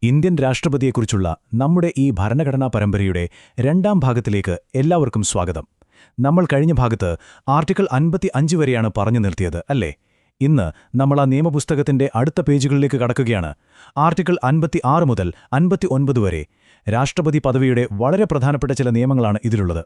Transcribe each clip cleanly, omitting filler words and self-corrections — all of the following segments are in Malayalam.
ഇന്ത്യൻ രാഷ്ട്രപതിയെക്കുറിച്ചുള്ള നമ്മുടെ ഈ ഭരണഘടനാ പരമ്പരയുടെ രണ്ടാം ഭാഗത്തിലേക്ക് എല്ലാവർക്കും സ്വാഗതം. നമ്മൾ കഴിഞ്ഞ ഭാഗത്ത് ആർട്ടിക്കിൾ 55 വരെയാണ് പറഞ്ഞു നിർത്തിയത്, അല്ലേ? ഇന്ന് നമ്മൾ ആ നിയമപുസ്തകത്തിന്റെ അടുത്ത പേജുകളിലേക്ക് കടക്കുകയാണ്. ആർട്ടിക്കിൾ 56 മുതൽ 59 വരെ രാഷ്ട്രപതി പദവിയുടെ വളരെ പ്രധാനപ്പെട്ട ചില നിയമങ്ങളാണ് ഇതിലുള്ളത്.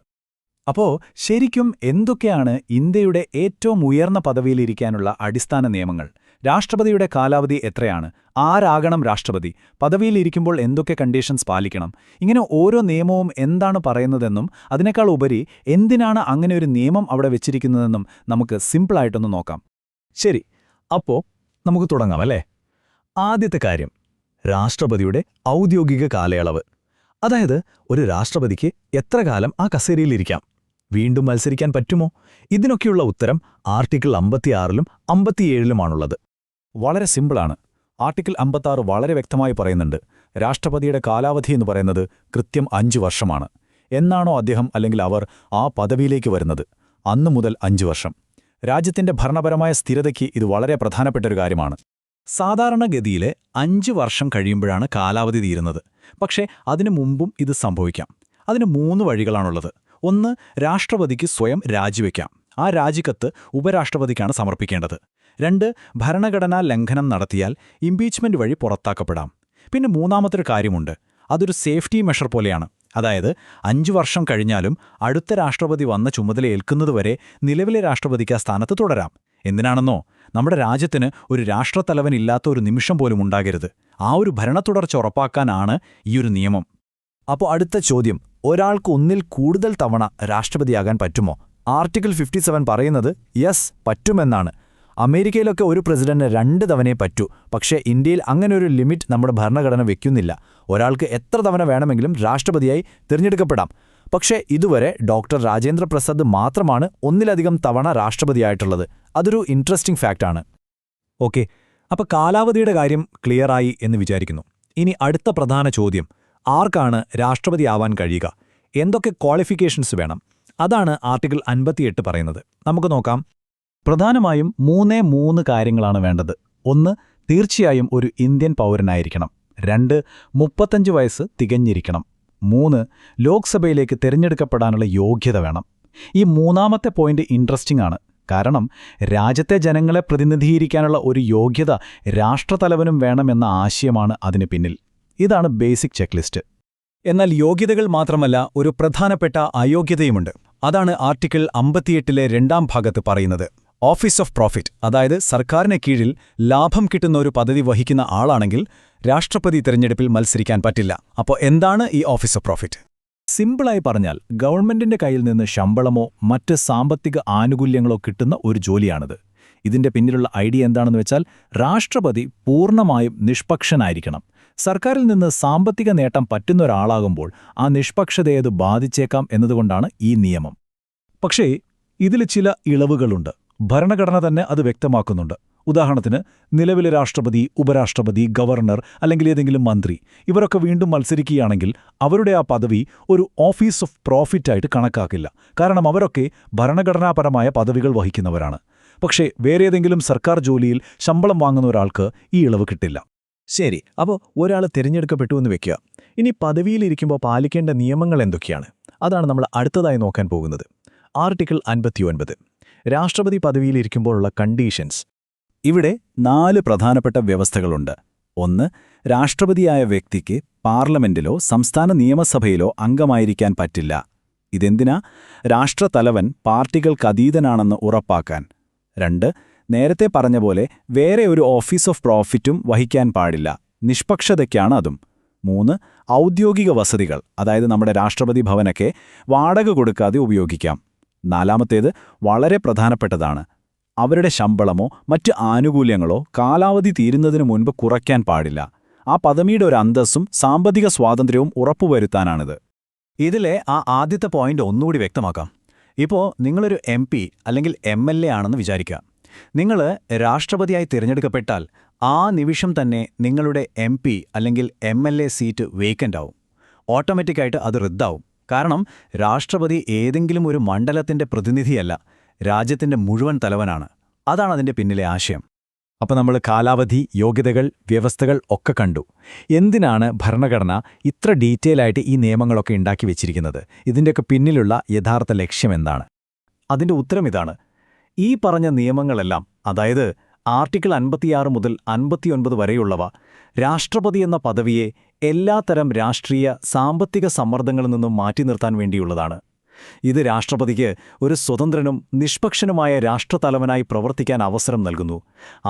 അപ്പോ ശരിക്കും എന്തൊക്കെയാണ് ഇന്ത്യയുടെ ഏറ്റവും ഉയർന്ന പദവിയിലിരിക്കാനുള്ള അടിസ്ഥാന നിയമങ്ങൾ? രാഷ്ട്രപതിയുടെ കാലാവധി എത്രയാണ്? ആരാകണം രാഷ്ട്രപതി? പദവിയിലിരിക്കുമ്പോൾ എന്തൊക്കെ കണ്ടീഷൻസ് പാലിക്കണം? ഇങ്ങനെ ഓരോ നിയമവും എന്താണ് പറയുന്നതെന്നും അതിനേക്കാൾ ഉപരി എന്തിനാണ് അങ്ങനെ ഒരു നിയമം അവിടെ വെച്ചിരിക്കുന്നതെന്നും നമുക്ക് സിമ്പിളായിട്ടൊന്ന് നോക്കാം. ശരി, അപ്പോ നമുക്ക് തുടങ്ങാം, അല്ലേ? ആദ്യത്തെ കാര്യം, രാഷ്ട്രപതിയുടെ ഔദ്യോഗിക കാലയളവ്. അതായത് ഒരു രാഷ്ട്രപതിക്ക് എത്ര കാലം ആ കസേരയിലിരിക്കാം? വീണ്ടും മത്സരിക്കാൻ പറ്റുമോ? ഇതിനൊക്കെയുള്ള ഉത്തരം ആർട്ടിക്കിൾ 56ലും 57ലുമാണുള്ളത്. വളരെ സിമ്പിളാണ്. ആർട്ടിക്കിൾ 56 വളരെ വ്യക്തമായി പറയുന്നുണ്ട്, രാഷ്ട്രപതിയുടെ കാലാവധി എന്ന് പറയുന്നത് കൃത്യം 5 വർഷമാണ്. എന്നാണോ അദ്ദേഹം അല്ലെങ്കിൽ അവർ ആ പദവിയിലേക്ക് വരുന്നത്, അന്നു മുതൽ 5 വർഷം. രാജ്യത്തിന്റെ ഭരണപരമായ സ്ഥിരതയ്ക്ക് ഇത് വളരെ പ്രധാനപ്പെട്ടൊരു കാര്യമാണ്. സാധാരണഗതിയിലെ 5 വർഷം കഴിയുമ്പോഴാണ് കാലാവധി തീരുന്നത്. പക്ഷേ അതിനു മുമ്പും ഇത് സംഭവിക്കാം. അതിന് 3 വഴികളാണുള്ളത്. ഒന്ന്, രാഷ്ട്രപതിക്ക് സ്വയം രാജിവെക്കാം. ആ രാജിക്കത്ത് ഉപരാഷ്ട്രപതിക്കാണ് സമർപ്പിക്കേണ്ടത്. 2, ഭരണഘടനാ ലംഘനം നടത്തിയാൽ ഇംപീച്ച്മെന്റ് വഴി പുറത്താക്കപ്പെടാം. പിന്നെ മൂന്നാമത്തൊരു കാര്യമുണ്ട്, അതൊരു സേഫ്റ്റി മെഷർ പോലെയാണ്. അതായത് 5 വർഷം കഴിഞ്ഞാലും അടുത്ത രാഷ്ട്രപതി വന്ന ചുമതലയേൽക്കുന്നതുവരെ നിലവിലെ രാഷ്ട്രപതിക്ക് ആ സ്ഥാനത്ത് തുടരാം. എന്തിനാണെന്നോ, നമ്മുടെ രാജ്യത്തിന് ഒരു രാഷ്ട്രത്തലവനില്ലാത്ത ഒരു നിമിഷം പോലും ഉണ്ടാകരുത്. ആ ഒരു ഭരണത്തുടർച്ച ഉറപ്പാക്കാനാണ് ഈയൊരു നിയമം. അപ്പോൾ അടുത്ത ചോദ്യം, ഒരാൾക്ക് ഒന്നിൽ കൂടുതൽ തവണ രാഷ്ട്രപതിയാകാൻ പറ്റുമോ? ആർട്ടിക്കിൾ 57 പറയുന്നത് യെസ്, പറ്റുമെന്നാണ്. അമേരിക്കയിലൊക്കെ ഒരു പ്രസിഡന്റിന് 2 തവണയേ പറ്റൂ. പക്ഷേ ഇന്ത്യയിൽ അങ്ങനെയൊരു ലിമിറ്റ് നമ്മുടെ ഭരണഘടന വെക്കുന്നില്ല. ഒരാൾക്ക് എത്ര തവണ വേണമെങ്കിലും രാഷ്ട്രപതിയായി തിരഞ്ഞെടുക്കപ്പെടാം. പക്ഷേ ഇതുവരെ ഡോക്ടർ രാജേന്ദ്ര പ്രസാദ് മാത്രമാണ് ഒന്നിലധികം തവണ രാഷ്ട്രപതിയായിട്ടുള്ളത്. അതൊരു ഇൻട്രസ്റ്റിംഗ് ഫാക്റ്റാണ്. ഓക്കെ, അപ്പോൾ കാലാവധിയുടെ കാര്യം ക്ലിയറായി എന്ന് വിചാരിക്കുന്നു. ഇനി അടുത്ത പ്രധാന ചോദ്യം, ആർക്കാണ് രാഷ്ട്രപതിയാവാൻ കഴിയുക? എന്തൊക്കെ ക്വാളിഫിക്കേഷൻസ് വേണം? അതാണ് ആർട്ടിക്കിൾ 58 പറയുന്നത്. നമുക്ക് നോക്കാം. പ്രധാനമായും 3 കാര്യങ്ങളാണ് വേണ്ടത്. 1, തീർച്ചയായും ഒരു ഇന്ത്യൻ പൗരനായിരിക്കണം. 2, 35 വയസ്സ് തികഞ്ഞിരിക്കണം. 3, ലോക്സഭയിലേക്ക് തിരഞ്ഞെടുക്കപ്പെടാനുള്ള യോഗ്യത വേണം. ഈ മൂന്നാമത്തെ പോയിന്റ് ഇൻട്രസ്റ്റിംഗ് ആണ്. കാരണം രാജ്യത്തെ ജനങ്ങളെ പ്രതിനിധീകരിക്കാനുള്ള ഒരു യോഗ്യത രാഷ്ട്രതലവനും വേണമെന്ന ആശയമാണ് അതിന് പിന്നിൽ. ഇതാണ് ബേസിക് ചെക്ക് ലിസ്റ്റ്. എന്നാൽ യോഗ്യതകൾ മാത്രമല്ല, ഒരു പ്രധാനപ്പെട്ട അയോഗ്യതയുമുണ്ട്. അതാണ് ആർട്ടിക്കിൾ 58ലെ 2ാം ഭാഗത്ത് പറയുന്നത്. ഓഫീസ് ഓഫ് പ്രോഫിറ്റ്, അതായത് സർക്കാരിന് കീഴിൽ ലാഭം കിട്ടുന്ന ഒരു പദവി വഹിക്കുന്ന ആളാണെങ്കിൽ രാഷ്ട്രപതി തിരഞ്ഞെടുപ്പിൽ മത്സരിക്കാൻ പറ്റില്ല. അപ്പോൾ എന്താണ് ഈ ഓഫീസ് ഓഫ് പ്രോഫിറ്റ്? സിമ്പിളായി പറഞ്ഞാൽ ഗവൺമെന്റിന്റെ കയ്യിൽ നിന്ന് ശമ്പളമോ മറ്റ് സാമ്പത്തിക ആനുകൂല്യങ്ങളോ കിട്ടുന്ന ഒരു ജോലിയാണിത്. ഇതിന്റെ പിന്നിലുള്ള ഐഡിയ എന്താണെന്ന് വെച്ചാൽ, രാഷ്ട്രപതി പൂർണ്ണമായും നിഷ്പക്ഷനായിരിക്കണം. സർക്കാരിൽ നിന്ന് സാമ്പത്തിക നേട്ടം പറ്റുന്ന ഒരാളാകുമ്പോൾ ആ നിഷ്പക്ഷതയെ അത് ബാധിച്ചേക്കാം എന്നതുകൊണ്ടാണ് ഈ നിയമം. പക്ഷേ ഇതിൽ ചില ഇളവുകളുണ്ട്. ഭരണഘടന തന്നെ അത് വ്യക്തമാക്കുന്നുണ്ട്. ഉദാഹരണത്തിന്, നിലവിലെ രാഷ്ട്രപതി, ഉപരാഷ്ട്രപതി, ഗവർണർ അല്ലെങ്കിൽ ഏതെങ്കിലും മന്ത്രി ഇവരൊക്കെ വീണ്ടും മത്സരിക്കുകയാണെങ്കിൽ അവരുടെ ആ പദവി ഒരു ഓഫീസ് ഓഫ് പ്രോഫിറ്റായിട്ട് കണക്കാക്കില്ല. കാരണം അവരൊക്കെ ഭരണഘടനാപരമായ പദവികൾ വഹിക്കുന്നവരാണ്. പക്ഷേ വേറെ ഏതെങ്കിലും സർക്കാർ ജോലിയിൽ ശമ്പളം വാങ്ങുന്ന ഒരാൾക്ക് ഈ ഇളവ് കിട്ടില്ല. ശരി, അപ്പോൾ ഒരാൾ തിരഞ്ഞെടുക്കപ്പെട്ടുവെന്ന് വെക്കുക. ഇനി പദവിയിലിരിക്കുമ്പോൾ പാലിക്കേണ്ട നിയമങ്ങൾ എന്തൊക്കെയാണ്? അതാണ് നമ്മൾ അടുത്തതായി നോക്കാൻ പോകുന്നത്. ആർട്ടിക്കിൾ 59, രാഷ്ട്രപതി പദവിയിലിരിക്കുമ്പോഴുള്ള കണ്ടീഷൻസ്. ഇവിടെ 4 പ്രധാനപ്പെട്ട വ്യവസ്ഥകളുണ്ട്. 1, രാഷ്ട്രപതിയായ വ്യക്തിക്ക് പാർലമെന്റിലോ സംസ്ഥാന നിയമസഭയിലോ അംഗമായിരിക്കാൻ പറ്റില്ല. ഇതെന്തിനാ? രാഷ്ട്രതലവൻ പാർട്ടികൾക്കതീതനാണെന്ന് ഉറപ്പാക്കാൻ. 2, നേരത്തെ പറഞ്ഞ പോലെ വേറെ ഒരു ഓഫീസ് ഓഫ് പ്രോഫിറ്റും വഹിക്കാൻ പാടില്ല. നിഷ്പക്ഷതയ്ക്കാണ് അതും. 3, ഔദ്യോഗിക വസതികൾ, അതായത് നമ്മുടെ രാഷ്ട്രപതി ഭവനൊക്കെ വാടക കൊടുക്കാതെ ഉപയോഗിക്കാം. 4, വളരെ പ്രധാനപ്പെട്ടതാണ്, അവരുടെ ശമ്പളമോ മറ്റ് ആനുകൂല്യങ്ങളോ കാലാവധി തീരുന്നതിനു മുൻപ് കുറയ്ക്കാൻ പാടില്ല. ആ പദവിയുടെ ഒരു അന്തസ്സും സാമ്പത്തിക സ്വാതന്ത്ര്യവും ഉറപ്പുവരുത്താനാണിത്. ഇതിലെ ആ ആദ്യത്തെ പോയിന്റ് ഒന്നുകൂടി വ്യക്തമാക്കാം. ഇപ്പോൾ നിങ്ങളൊരു MP അല്ലെങ്കിൽ MLA ആണെന്ന് വിചാരിക്കുക. നിങ്ങൾ രാഷ്ട്രപതിയായി തിരഞ്ഞെടുക്കപ്പെട്ടാൽ ആ നിമിഷം തന്നെ നിങ്ങളുടെ MP അല്ലെങ്കിൽ MLA സീറ്റ് വേക്കൻ്റ് ആവും. ഓട്ടോമാറ്റിക്കായിട്ട് അത് റദ്ദാവും. കാരണം രാഷ്ട്രപതി ഏതെങ്കിലും ഒരു മണ്ഡലത്തിന്റെ പ്രതിനിധിയല്ല, രാജ്യത്തിന്റെ മുഴുവൻ തലവനാണ്. അതാണ് അതിന്റെ പിന്നിലെ ആശയം. അപ്പോൾ നമ്മൾ കാലാവധി, യോഗ്യതകൾ, വ്യവസ്ഥകൾ ഒക്കെ കണ്ടു. എന്തിനാണ് ഭരണഘടന ഇത്ര ഡീറ്റെയിൽ ആയിട്ട് ഈ നിയമങ്ങളൊക്കെ ഉണ്ടാക്കി വെച്ചിരിക്കുന്നത്? ഇതിൻ്റെയൊക്കെ പിന്നിലുള്ള യഥാർത്ഥ ലക്ഷ്യം എന്താണ്? അതിൻ്റെ ഉത്തരം ഇതാണ്. ഈ പറഞ്ഞ നിയമങ്ങളെല്ലാം, അതായത് ആർട്ടിക്കിൾ 56 മുതൽ 59 വരെയുള്ളവ, രാഷ്ട്രപതി എന്ന പദവിയെ എല്ലാത്തരം രാഷ്ട്രീയ, സാമ്പത്തിക സമ്മർദ്ദങ്ങളിൽ നിന്നും മാറ്റി നിർത്താൻ വേണ്ടിയുള്ളതാണ്. ഇത് രാഷ്ട്രപതിക്ക് ഒരു സ്വതന്ത്രനും നിഷ്പക്ഷനുമായ രാഷ്ട്രതലവനായി പ്രവർത്തിക്കാൻ അവസരം നൽകുന്നു.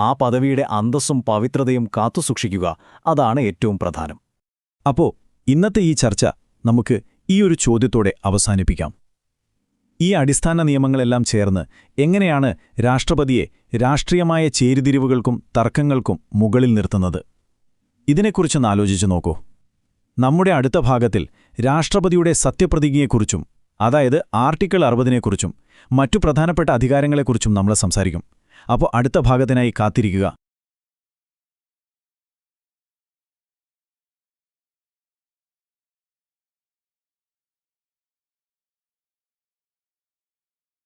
ആ പദവിയുടെ അന്തസ്സും പവിത്രതയും കാത്തുസൂക്ഷിക്കുക, അതാണ് ഏറ്റവും പ്രധാനം. അപ്പോൾ ഇന്നത്തെ ഈ ചർച്ച നമുക്ക് ഈ ഒരു ചോദ്യത്തോടെ അവസാനിപ്പിക്കാം. ഈ അടിസ്ഥാന നിയമങ്ങളെല്ലാം ചേർന്ന് എങ്ങനെയാണ് രാഷ്ട്രപതിയെ രാഷ്ട്രീയമായ ചേരിതിരിവുകൾക്കും തർക്കങ്ങൾക്കും മുകളിൽ നിർത്തുന്നത്? ഇതിനെക്കുറിച്ചൊന്ന് ആലോചിച്ചു നോക്കൂ. നമ്മുടെ അടുത്ത ഭാഗത്തിൽ രാഷ്ട്രപതിയുടെ സത്യപ്രതിജ്ഞയെക്കുറിച്ചും, അതായത് ആർട്ടിക്കിൾ 60-നെക്കുറിച്ചും മറ്റു പ്രധാനപ്പെട്ട അധികാരങ്ങളെക്കുറിച്ചും നമ്മൾ സംസാരിക്കും. അപ്പോൾ അടുത്ത ഭാഗത്തിനായി കാത്തിരിക്കുക.